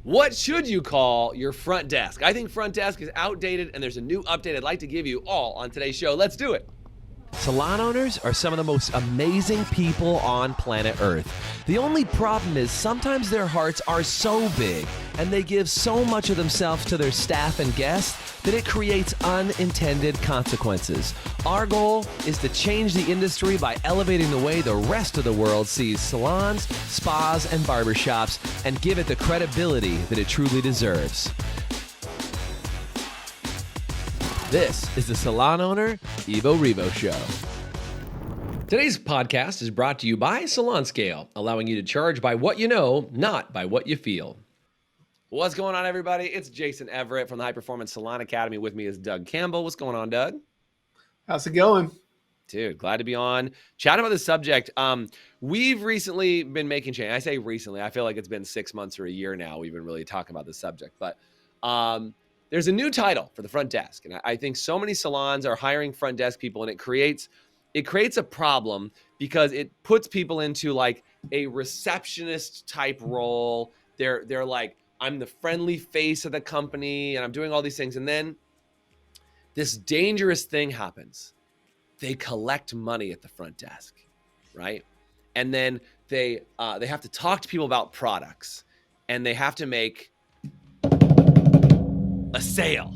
What should you call your front desk? I think front desk is outdated, and there's a new update I'd like to give you all on today's show. Let's do it. Salon owners are some of the most amazing people on planet Earth. The only problem is sometimes their hearts are so big and they give so much of themselves to their staff and guests that it creates unintended consequences. Our goal is to change the industry by elevating the way the rest of the world sees salons, spas, and barbershops and give it the credibility that it truly deserves. This is the Salon Owner Evo Revo Show. Today's podcast is brought to you by Salon Scale, allowing you to charge by what you know, not by what you feel. What's going on, everybody? It's Jason Everett from the High Performance Salon Academy. With me is Doug Campbell. What's going on, Doug? How's it going? Dude, glad to be on. Chatting about this subject. We've recently been making change. I say recently. I feel like it's been 6 months or a year now we've been really talking about this subject. But there's a new title for the front desk. And I think so many salons are hiring front desk people, and it creates a problem because it puts people into like a receptionist type role. They're like, I'm the friendly face of the company and I'm doing all these things. And then this dangerous thing happens. They collect money at the front desk, right? And then they have to talk to people about products, and they have to make a sale.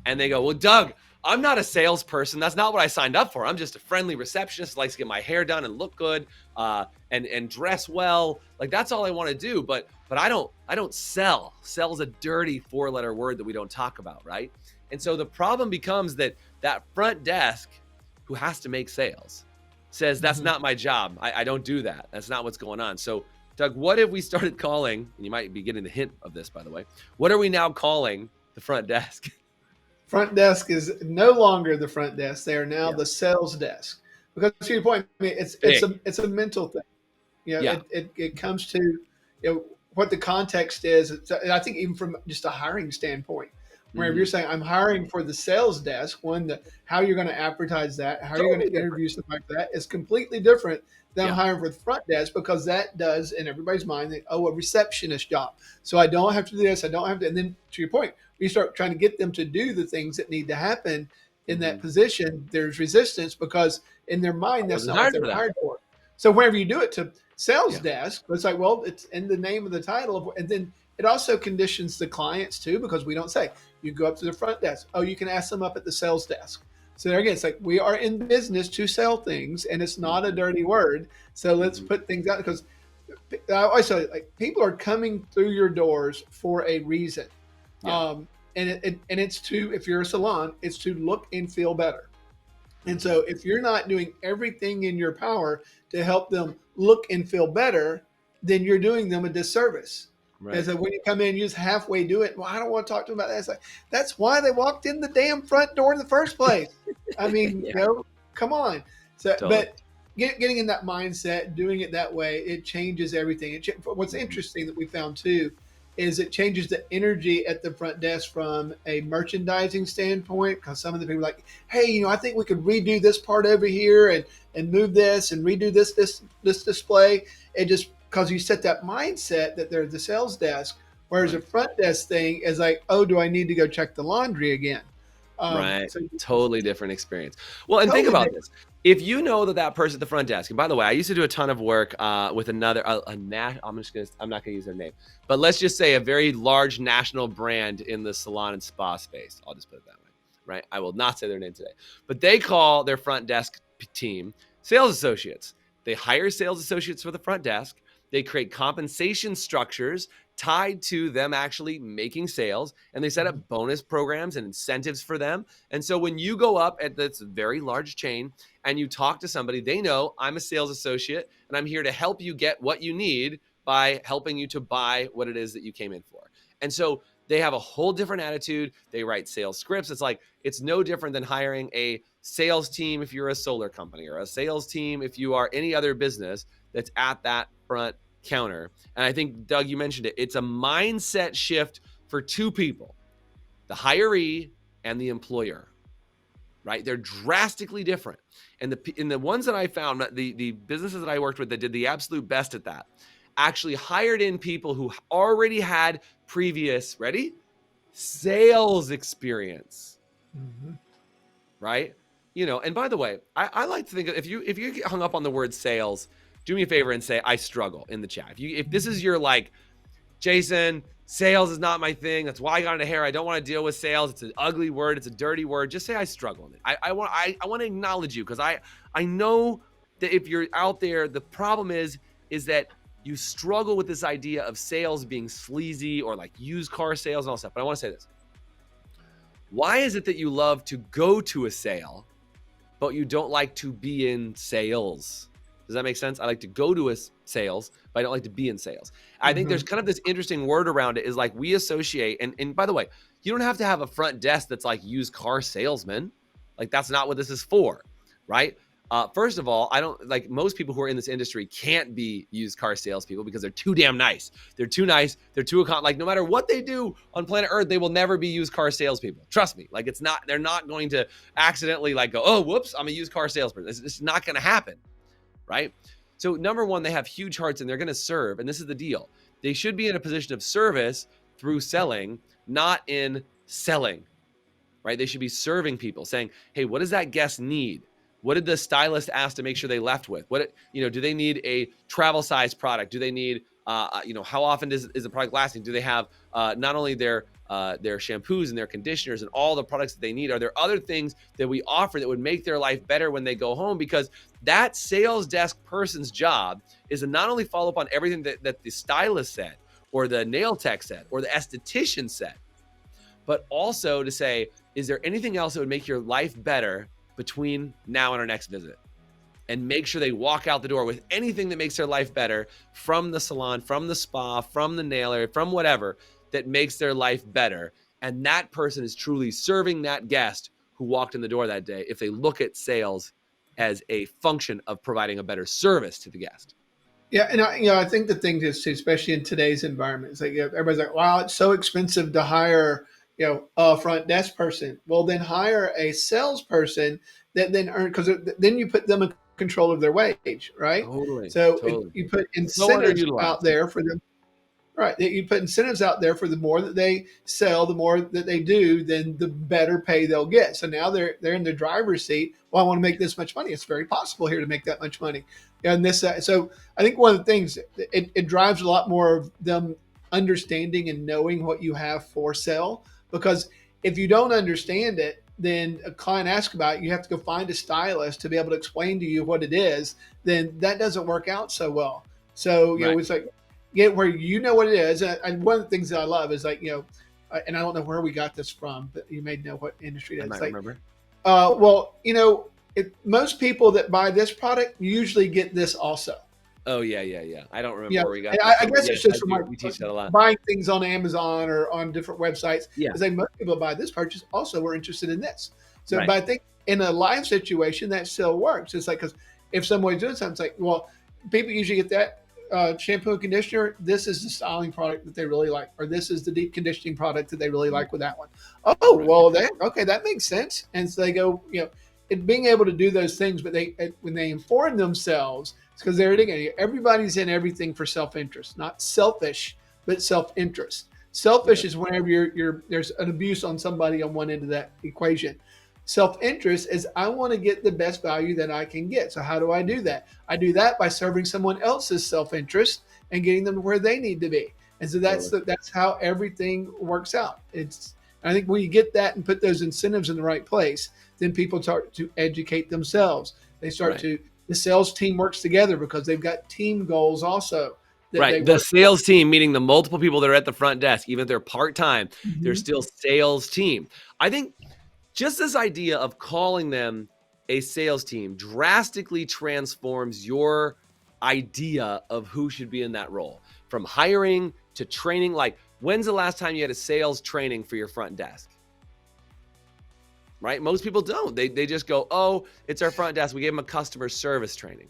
And they go, well, Doug, I'm not a salesperson. That's not what I signed up for. I'm just a friendly receptionist who likes to get my hair done and look good and dress well. Like, that's all I want to do. But I don't sell. Sell's a dirty 4-letter word that we don't talk about, right? And so the problem becomes that front desk who has to make sales says, that's not my job. I don't do that. That's not what's going on. So Doug, what have we started calling, and you might be getting the hint of this, by the way, what are we now calling the front desk? Front desk is no longer the front desk. They are now the sales desk. Because to your point, I mean, it's a mental thing. You know, it comes to what the context is. I think even from just a hiring standpoint, wherever you're saying I'm hiring for the sales desk, how you're going to advertise that, how you're going to interview something like that is completely different than hiring for the front desk, because that does in everybody's mind that, a receptionist job. So I don't have to do this. I don't have to. And then to your point, we start trying to get them to do the things that need to happen in that position. There's resistance because in their mind, that's not what they're hired for. So whenever you do it to sales desk, it's like, well, it's in the name of the title. And then it also conditions the clients too, because we don't say you go up to the front desk. Oh, you can ask them up at the sales desk. So there again, it's like we are in business to sell things, and it's not a dirty word. So let's put things out, because I always say, like, people are coming through your doors for a reason. And it's to, if you're a salon, it's to look and feel better. And so if you're not doing everything in your power to help them look and feel better, then you're doing them a disservice. Right. And so when you come in, you just halfway do it. Well, I don't want to talk to them about that. It's like, that's why they walked in the damn front door in the first place. I mean, come on. So, but getting in that mindset, doing it that way, it changes everything. What's interesting that we found too is it changes the energy at the front desk from a merchandising standpoint, because some of the people are like, hey, I think we could redo this part over here and move this and redo this display. It just, because you set that mindset that they're the sales desk, whereas a front desk thing is like, oh, do I need to go check the laundry again? Right. So totally different experience. Well, and think about this. If you know that person at the front desk, and by the way, I used to do a ton of work with another, I'm not going to use their name, but let's just say a very large national brand in the salon and spa space. I'll just put it that way, right? I will not say their name today, but they call their front desk team sales associates. They hire sales associates for the front desk. They create compensation structures tied to them actually making sales, and they set up bonus programs and incentives for them. And so when you go up at this very large chain and you talk to somebody, they know I'm a sales associate and I'm here to help you get what you need by helping you to buy what it is that you came in for. And so they have a whole different attitude. They write sales scripts. It's no different than hiring a sales team if you're a solar company, or a sales team if you are any other business that's at that front counter. And I think, Doug, you mentioned it. It's a mindset shift for two people, the hiree and the employer, right? They're drastically different. And in the ones that I found, the businesses that I worked with that did the absolute best at that, actually hired in people who already had previous, ready, sales experience, right? You know, and by the way, I like to think if you get hung up on the word sales, do me a favor and say I struggle in the chat. If this is your like, Jason, sales is not my thing. That's why I got into hair. I don't want to deal with sales. It's an ugly word. It's a dirty word. Just say I struggle in it. I want to acknowledge you because I know that if you're out there, the problem is that you struggle with this idea of sales being sleazy or like used car sales and all stuff. But I want to say this. Why is it that you love to go to a sale, but you don't like to be in sales? Does that make sense? I like to go to a sales, but I don't like to be in sales. I think there's kind of this interesting word around it is like we associate, and by the way, you don't have to have a front desk that's like used car salesman. Like that's not what this is for, right? First of all, I don't like most people who are in this industry can't be used car salespeople because they're too damn nice. They're too nice. They're too like no matter what they do on planet Earth, they will never be used car salespeople. Trust me. Like it's not. They're not going to accidentally like go, oh, whoops, I'm a used car salesperson. It's not going to happen, right? So number one, they have huge hearts and they're going to serve. And this is the deal. They should be in a position of service through selling, not in selling, right? They should be serving people saying, hey, what does that guest need? What did the stylist ask to make sure they left with? Do they need a travel size product? Do they need, how often is the product lasting? Do they have not only their shampoos and their conditioners and all the products that they need? Are there other things that we offer that would make their life better when they go home? Because that sales desk person's job is to not only follow up on everything that the stylist said or the nail tech said or the esthetician said, but also to say, is there anything else that would make your life better between now and our next visit? And make sure they walk out the door with anything that makes their life better from the salon, from the spa, from the nailer, from whatever that makes their life better. And that person is truly serving that guest who walked in the door that day if they look at sales as a function of providing a better service to the guest. Yeah, and I think the thing is, especially in today's environment, it's like everybody's like, "Wow, it's so expensive to hire, a front desk person." Well, then hire a salesperson that then earn because then you put them in control of their wage, right? Totally. So you put incentives out there for them. Right. You put incentives out there for the more that they sell, the more that they do, then the better pay they'll get. So now they're in the driver's seat. Well, I want to make this much money. It's very possible here to make that much money. And this, so I think one of the things it drives a lot more of them understanding and knowing what you have for sale. Because if you don't understand it, then a client asks about it, you have to go find a stylist to be able to explain to you what it is. Then that doesn't work out so well. So it's like, get where you know what it is. And one of the things that I love is like, and I don't know where we got this from, but you may know what industry that's like. Remember. Most people that buy this product usually get this also. Oh yeah. I don't remember where we got. I guess it's just from we teach that a lot. Buying things on Amazon or on different websites. Yeah. Because most people buy this purchase also were interested in this. So, right. But I think in a live situation that still works. It's like because if someone's doing something, it's like, well, people usually get that. Shampoo and conditioner, this is the styling product that they really like, or this is the deep conditioning product that they really like with that one. Oh, right. Well, that makes sense. And so they go, being able to do those things, but when they inform themselves, it's because everybody's in everything for self-interest, not selfish, but self-interest. Selfish is whenever there's an abuse on somebody on one end of that equation. Self-interest is I want to get the best value that I can get. So how do I do that? I do that by serving someone else's self-interest and getting them to where they need to be. And so that's how everything works out. I think when you get that and put those incentives in the right place, then people start to educate themselves. They start the sales team works together because they've got team goals also. Right. The sales team, meaning the multiple people that are at the front desk, even if they're part-time, they're still sales team. I think just this idea of calling them a sales team drastically transforms your idea of who should be in that role. From hiring to training, like when's the last time you had a sales training for your front desk? Right? Most people don't. They just go, oh, it's our front desk. We gave them a customer service training.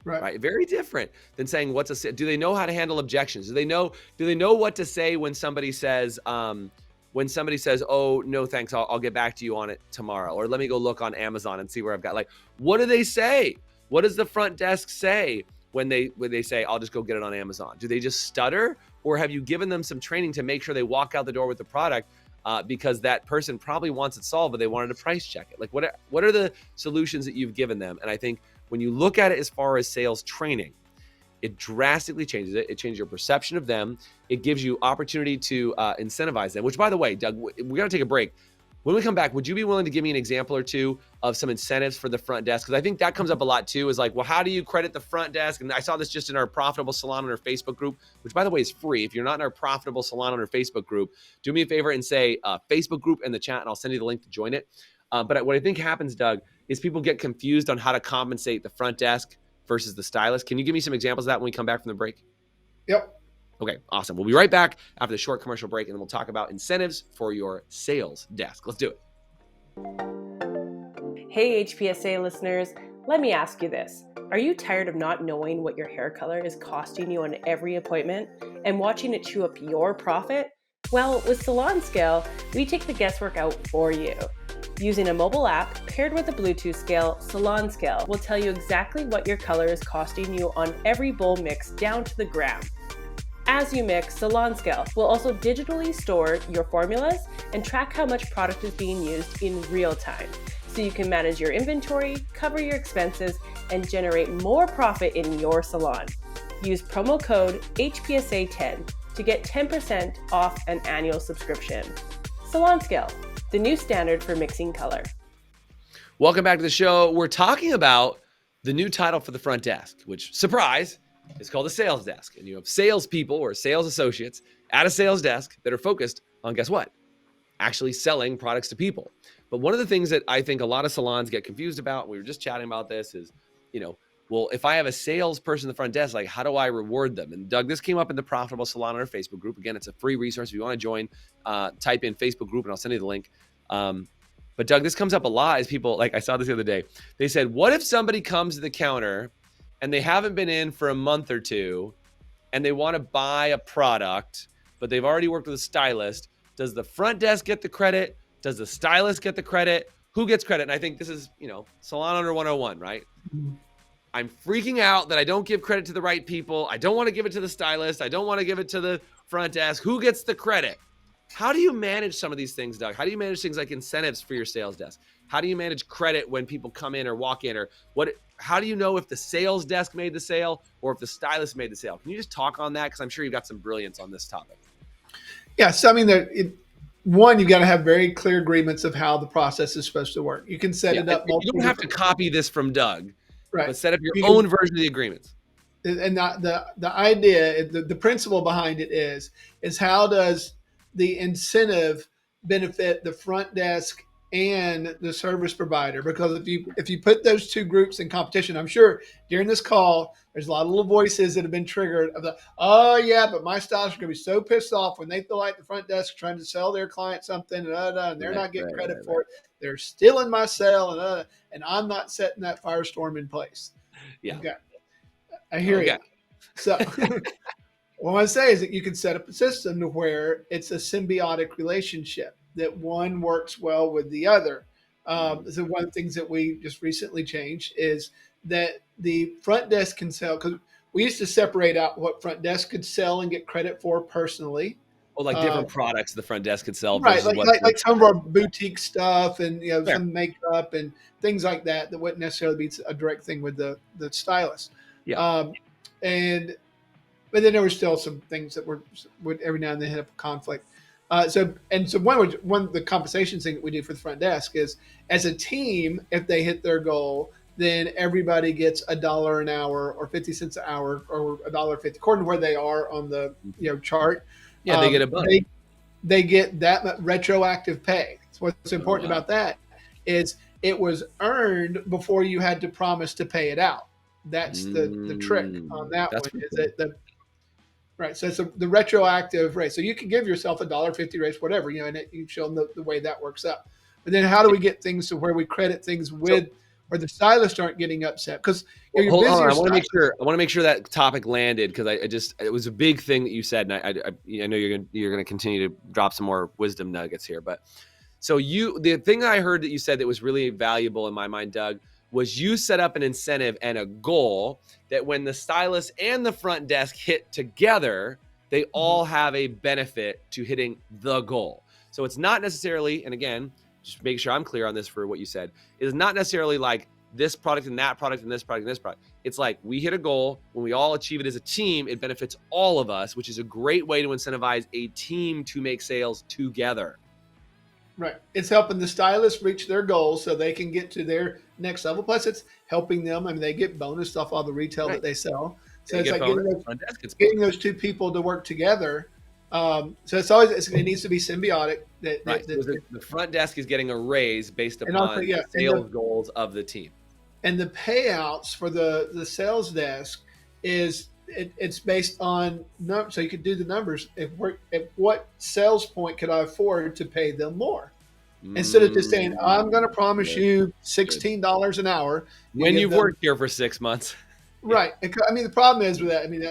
Right. Very different than saying do they know how to handle objections? Do they know what to say when somebody says, oh, no, thanks, I'll get back to you on it tomorrow. Or let me go look on Amazon and see where I've got. Like, what do they say? What does the front desk say when they say, I'll just go get it on Amazon? Do they just stutter, or have you given them some training to make sure they walk out the door with the product because that person probably wants it solved, but they wanted to price check it? Like, what are the solutions that you've given them? And I think when you look at it as far as sales training, it drastically changes it. It changes your perception of them. It gives you opportunity to incentivize them, which, by the way, Doug, we got to take a break. When we come back, would you be willing to give me an example or two of some incentives for the front desk? Because I think that comes up a lot too, is like, well, how do you credit the front desk? And I saw this just in our Profitable Salon Owner Facebook group, which, by the way, is free. If you're not in our Profitable Salon Owner Facebook group, do me a favor and say Facebook group in the chat, and I'll send you the link to join it. But what I think happens, Doug, is people get confused on how to compensate the front desk versus the stylist. Can you give me some examples of that when we come back from the break? Yep. Okay, awesome. We'll be right back after the short commercial break, and then we'll talk about incentives for your sales desk. Let's do it. Hey, HPSA listeners, let me ask you this. Are you tired of not knowing what your hair color is costing you on every appointment and watching it chew up your profit? Well, with Salon Scale, we take the guesswork out for you. Using a mobile app paired with a Bluetooth scale, Salon Scale will tell you exactly what your color is costing you on every bowl mix down to the gram. As you mix, Salon Scale will also digitally store your formulas and track how much product is being used in real time, so you can manage your inventory, cover your expenses, and generate more profit in your salon. Use promo code HPSA10 to get 10% off an annual subscription. Salon Scale, the new standard for mixing color. Welcome back to the show. We're talking about the new title for the front desk, which, surprise, is called a sales desk. And you have salespeople or sales associates at a sales desk that are focused on, guess what? Actually selling products to people. But one of the things that I think a lot of salons get confused about, we were just chatting about this, is, well, if I have a salesperson in the front desk, like, how do I reward them? And Doug, this came up in the Profitable Salon Owner Facebook group. Again, it's a free resource. If you want to join, type in Facebook group and I'll send you the link. But Doug, this comes up a lot as people, like I saw this the other day. They said, what if somebody comes to the counter and they haven't been in for a month or two and they want to buy a product, but they've already worked with a stylist? Does the front desk get the credit? Does the stylist get the credit? Who gets credit? And I think this is, Salon Owner 101, right? I'm freaking out that I don't give credit to the right people. I don't want to give it to the stylist. I don't want to give it to the front desk. Who gets the credit? How do you manage some of these things, Doug? How do you manage things like incentives for your sales desk? How do you manage credit when people come in or walk in, or how do you know if the sales desk made the sale or if the stylist made the sale? Can you just talk on that? Because I'm sure you've got some brilliance on this topic. Yeah. So, I mean, one, you've got to have very clear agreements of how the process is supposed to work. You can set it up. You don't have to copy this from Doug, right? But set up your own version of the agreements. And the idea, the principle behind it is how does the incentive benefit the front desk and the service provider? Because if you put those two groups in competition, I'm sure during this call, there's a lot of little voices that have been triggered of oh yeah, but my stylists are going to be so pissed off when they feel like the front desk is trying to sell their client something and they're not getting credit for it. They're stealing my sale and I'm not setting that firestorm in place. Yeah. Okay. I hear you. So what I say is that you can set up a system to where it's a symbiotic relationship, that one works well with the other. So one of the things that we just recently changed is that the front desk can sell, because we used to separate out what front desk could sell and get credit for personally. Or like different products the front desk could sell. Right, like some of our boutique stuff and some makeup and things like that wouldn't necessarily be a direct thing with the stylist. Yeah. But then there were still some things that would every now and then hit up a conflict. So one of the compensation thing that we do for the front desk is, as a team, if they hit their goal, then everybody gets $1 an hour or 50 cents an hour or $1.50, according to where they are on the chart. Yeah, they get a bonus. They get that retroactive pay. So what's important about that is it was earned before you had to promise to pay it out. That's the trick on that one. Is that right? So it's the retroactive rate. So you can give yourself $1.50 raise, whatever, and you show them the way that works out. But then how do we get things to where we credit things with, where the stylists aren't getting upset? Because hold on, I want to make sure that topic landed, because it was a big thing that you said, and I know you're going to continue to drop some more wisdom nuggets here. But so the thing that I heard that you said that was really valuable in my mind, Doug, was you set up an incentive and a goal that when the stylist and the front desk hit together, they all have a benefit to hitting the goal. So it's not necessarily, and again, just make sure I'm clear on this for what you said, it is not necessarily like this product and that product and this product and this product. It's like we hit a goal. When we all achieve it as a team, it benefits all of us, which is a great way to incentivize a team to make sales together. Right. It's helping the stylists reach their goals so they can get to their next level. Plus, it's helping them. I mean, they get bonus off all the retail that they sell. So it's like getting those two people to work together. So it's always, it needs to be symbiotic. The front desk is getting a raise based upon the sales goals of the team. And the payouts for the sales desk is it's based on so you could do the numbers. At what sales point could I afford to pay them more? Instead of just saying, I'm going to promise you $16 an hour. When you've worked here for 6 months. Right. I mean, the problem is with that, I mean,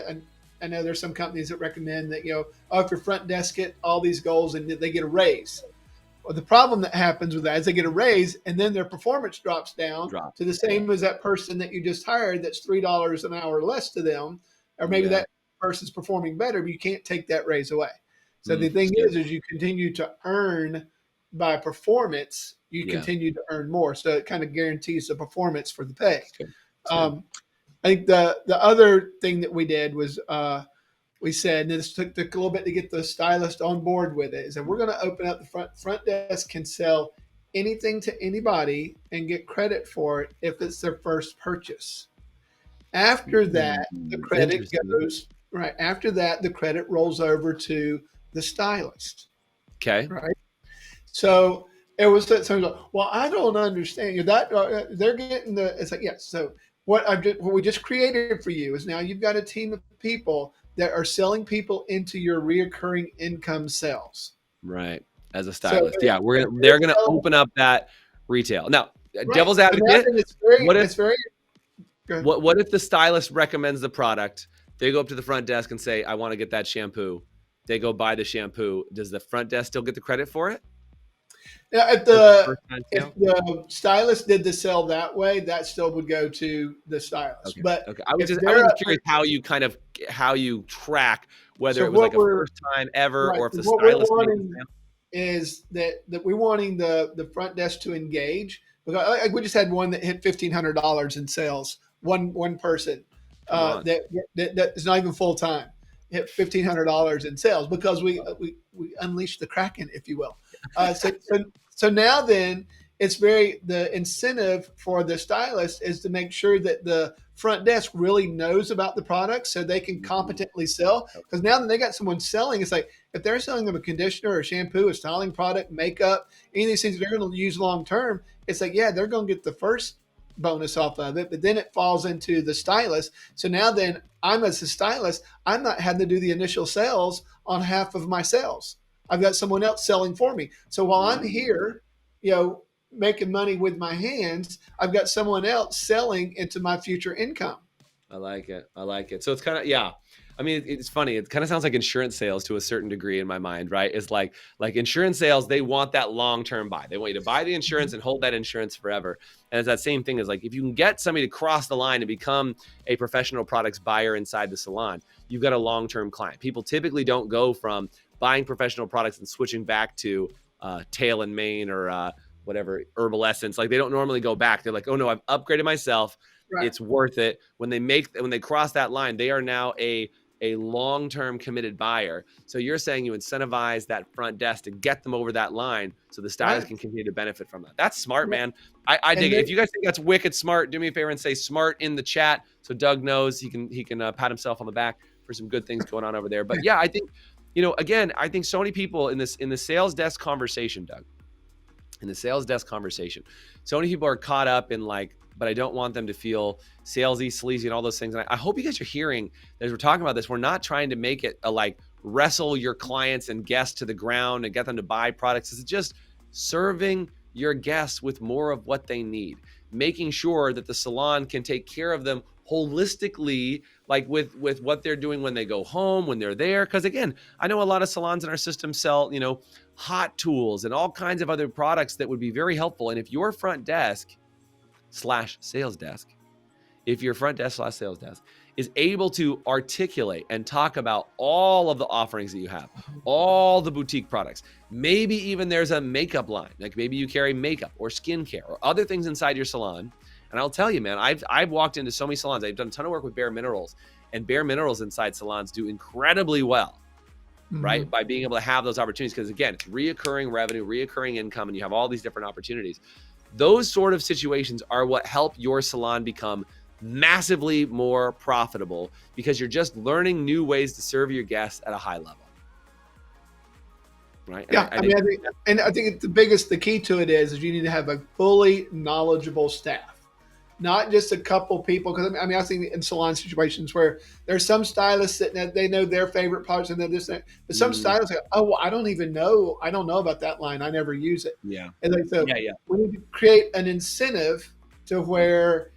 I know there's some companies that recommend that, if your front desk get all these goals and they get a raise. Well, the problem that happens with that is they get a raise and then their performance drops down to the same as that person that you just hired that's $3 an hour less to them. Or maybe that person's performing better, but you can't take that raise away. So the thing is you continue to earn by performance, you continue to earn more. So it kind of guarantees the performance for the pay. I think the other thing that we did was we said, and this took a little bit to get the stylist on board with it, is that we're going to open up the front desk can sell anything to anybody and get credit for it if it's their first purchase. After that, the credit goes right. After that, the credit rolls over to the stylist. Okay. Right. So it was so. Well, I don't understand that they're getting the. It's like yes. So what we just created for you is now you've got a team of people that are selling people into your reoccurring income sales. Right. As a stylist, they're going to open up that retail now. Devil's advocate. What if the stylist recommends the product? They go up to the front desk and say, I want to get that shampoo. They go buy the shampoo. Does the front desk still get the credit for it? Yeah, if the stylist did the sell that way, that still would go to the stylist. Okay. But I was just curious how you track whether it was like a first time ever or if the stylist is that we're wanting the front desk to engage. Because we just had one that hit $1,500 in sales. One person that is not even full time hit $1,500 in sales because we unleashed the Kraken, if you will. So now then it's the incentive for the stylist is to make sure that the front desk really knows about the product so they can competently sell. Because now that they got someone selling, it's like if they're selling them a conditioner or shampoo, a styling product, makeup, any of these things they're going to use long term, it's like, they're going to get the first bonus off of it, but then it falls into the stylist. So now then I'm as a stylist, I'm not having to do the initial sales on half of my sales. I've got someone else selling for me. So while I'm here, making money with my hands, I've got someone else selling into my future income. I like it. So it's kind of, I mean, it's funny. It kind of sounds like insurance sales to a certain degree in my mind, right? It's like insurance sales, they want that long-term buy. They want you to buy the insurance and hold that insurance forever. And it's that same thing as like, if you can get somebody to cross the line and become a professional products buyer inside the salon, you've got a long-term client. People typically don't go from buying professional products and switching back to tail and mane or whatever, herbal essence. Like they don't normally go back. They're like, oh no, I've upgraded myself. Right. It's worth it. When they cross that line, they are now a long-term committed buyer. So you're saying you incentivize that front desk to get them over that line so the stylist can continue to benefit from that. That's smart, man. I dig it. If you guys think that's wicked smart, do me a favor and say smart in the chat so Doug knows he can pat himself on the back for some good things going on over there. But I think, again, I think so many people in the sales desk conversation, Doug, so many people are caught up in but I don't want them to feel salesy, sleazy, and all those things. And I hope you guys are hearing as we're talking about this, we're not trying to make it wrestle your clients and guests to the ground and get them to buy products. It's just serving your guests with more of what they need, making sure that the salon can take care of them holistically, with what they're doing when they go home, when they're there. Because again, I know a lot of salons in our system sell, hot tools and all kinds of other products that would be very helpful. And if your front desk sales desk, if your front desk / sales desk is able to articulate and talk about all of the offerings that you have, all the boutique products, maybe even there's a makeup line, like maybe you carry makeup or skincare or other things inside your salon. And I'll tell you, man, I've walked into so many salons. I've done a ton of work with Bare Minerals, and Bare Minerals inside salons do incredibly well, right? By being able to have those opportunities. Because again, it's reoccurring revenue, reoccurring income, and you have all these different opportunities. Those sort of situations are what help your salon become massively more profitable, because you're just learning new ways to serve your guests at a high level. Right? Yeah, I think the key to it is you need to have a fully knowledgeable staff, not just a couple people. Because I've seen in salon situations where there's some stylists sitting there, they know their favorite products and then this, and that. But some stylists go, oh, well, I don't know about that line. I never use it. Yeah. And so we need to create an incentive to where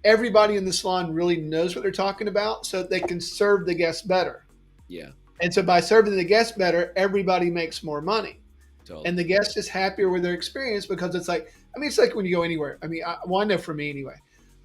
everybody in the salon really knows what they're talking about, so that they can serve the guests better. Yeah. And so by serving the guests better, everybody makes more money. Totally. And the guest is happier with their experience, because it's like when you go anywhere. I know for me anyway,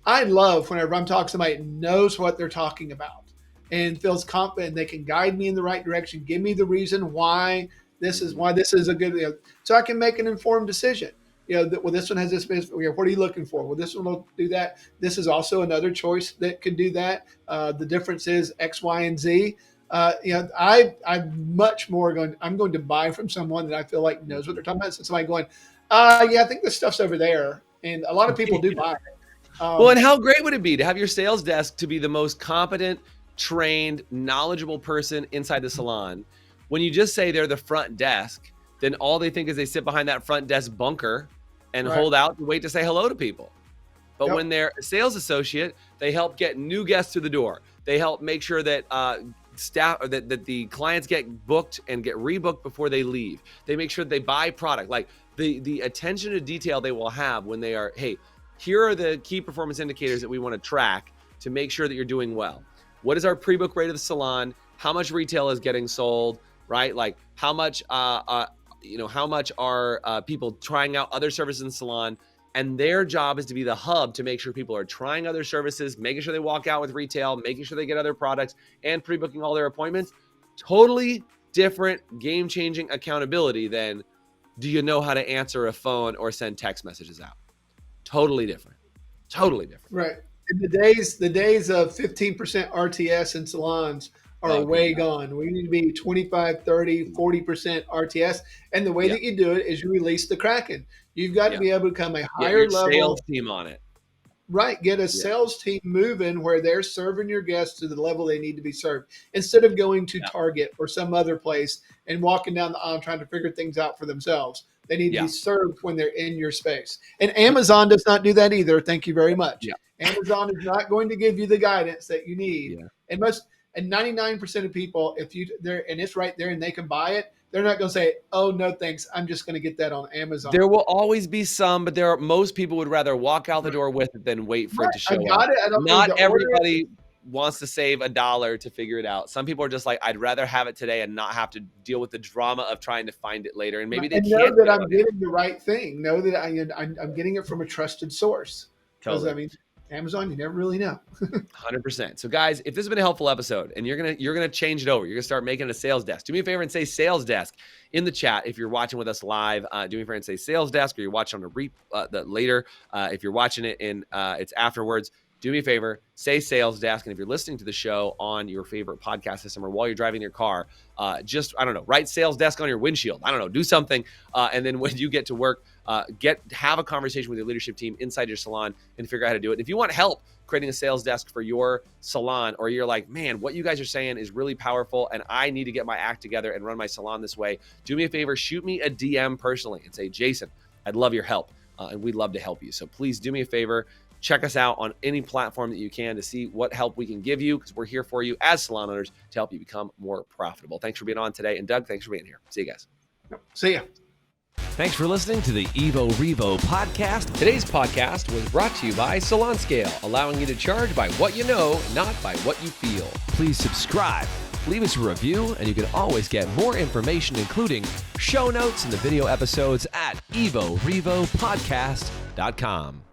I love whenever I'm talking to somebody that knows what they're talking about and feels confident they can guide me in the right direction, give me the reason why this is a good, so I can make an informed decision. Well, this one has this. What are you looking for? Well, this one will do that. This is also another choice that could do that. The difference is X, Y, and Z. I'm much more I'm going to buy from someone that I feel like knows what they're talking about. So somebody going, I think this stuff's over there. And a lot of people do buy it. Well, and how great would it be to have your sales desk to be the most competent, trained, knowledgeable person inside the salon? When you just say they're the front desk, then all they think is they sit behind that front desk bunker and hold out and wait to say hello to people. But when they're a sales associate, they help get new guests to the door. They help make sure that that the clients get booked and get rebooked before they leave. They make sure they buy product. Like the attention to detail they will have when they are, hey, here are the key performance indicators that we want to track to make sure that you're doing well. What is our pre-book rate of the salon? How much retail is getting sold, right? Like how much how much are people trying out other services in the salon? And their job is to be the hub to make sure people are trying other services, making sure they walk out with retail, making sure they get other products, and pre-booking all their appointments. Totally different, game-changing accountability than, do you know how to answer a phone or send text messages out? Totally different. Totally different. Right. And the days of 15% RTS in salons are way gone. We need to be 25, 30, 40% RTS. And the way that you do it is you release the Kraken. You've got to be able to become a higher level sales team on it. Right. Get a sales team moving where they're serving your guests to the level they need to be served, instead of going to Target or some other place and walking down the aisle trying to figure things out for themselves. They need to be served when they're in your space. And Amazon does not do that either. Thank you very much. Yeah. Amazon is not going to give you the guidance that you need. Yeah. And 99% of people, if it's right there and they can buy it, they're not going to say, oh, no, thanks. I'm just going to get that on Amazon. There will always be some, but most people would rather walk out the door with it than wait for it to show up. Not everybody wants to save $1 to figure it out. Some people are just like, I'd rather have it today and not have to deal with the drama of trying to find it later. And maybe they can't know that I'm getting the right thing. Know that I'm getting it from a trusted source. Totally. Amazon, you never really know. 100%. So guys, if this has been a helpful episode and you're gonna change it over, you're gonna start making a sales desk. Do me a favor and say sales desk in the chat. If you're watching with us live, do me a favor and say sales desk, or you're watching on the later. If you're watching it in it's afterwards, do me a favor, say sales desk. And if you're listening to the show on your favorite podcast system or while you're driving your car, write sales desk on your windshield. Do something. And then when you get to work, have a conversation with your leadership team inside your salon and figure out how to do it. And if you want help creating a sales desk for your salon, or you're like, man, what you guys are saying is really powerful and I need to get my act together and run my salon this way, do me a favor, shoot me a DM personally and say, Jason, I'd love your help. And we'd love to help you. So please do me a favor. Check us out on any platform that you can to see what help we can give you, because we're here for you as salon owners to help you become more profitable. Thanks for being on today. And Doug, thanks for being here. See you guys. See ya. Thanks for listening to the Evo Revo podcast. Today's podcast was brought to you by Salon Scale, allowing you to charge by what you know, not by what you feel. Please subscribe, leave us a review, and you can always get more information, including show notes and the video episodes at evorevopodcast.com.